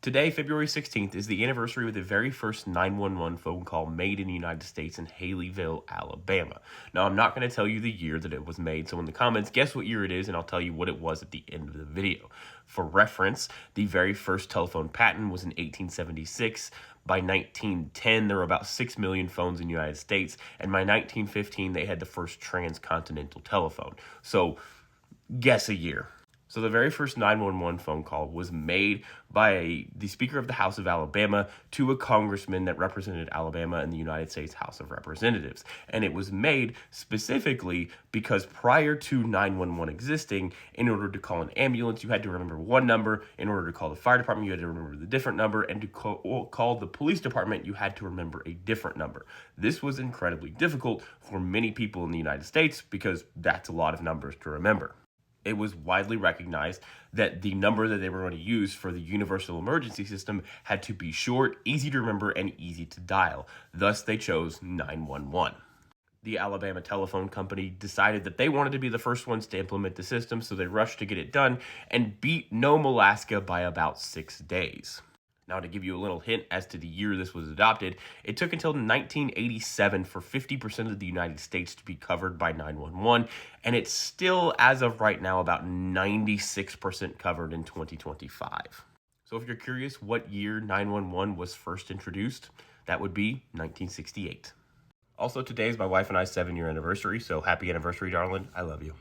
Today, February 16th, is the anniversary of the very first 911 phone call made in the United States in Haleyville, Alabama. Now, I'm not going to tell you the year that it was made, so in the comments, guess what year it is, and I'll tell you what it was at the end of the video. For reference, the very first telephone patent was in 1876. By 1910, there were about 6 million phones in the United States, and by 1915, they had the first transcontinental telephone. So, guess a year. So the very first 911 phone call was made by the Speaker of the House of Alabama to a congressman that represented Alabama in the United States House of Representatives. And it was made specifically because prior to 911 existing, in order to call an ambulance, you had to remember one number. In order to call the fire department, you had to remember the different number. And to call the police department, you had to remember a different number. This was incredibly difficult for many people in the United States because that's a lot of numbers to remember. It was widely recognized that the number that they were going to use for the universal emergency system had to be short, easy to remember, and easy to dial. Thus, they chose 911. The Alabama Telephone Company decided that they wanted to be the first ones to implement the system, so they rushed to get it done and beat Nome, Alaska by about 6 days. Now, to give you a little hint as to the year this was adopted, it took until 1987 for 50% of the United States to be covered by 911, and it's still, as of right now, about 96% covered in 2025. So if you're curious what year 911 was first introduced, that would be 1968. Also, today is my wife and I's 7-year anniversary, so happy anniversary, darling. I love you.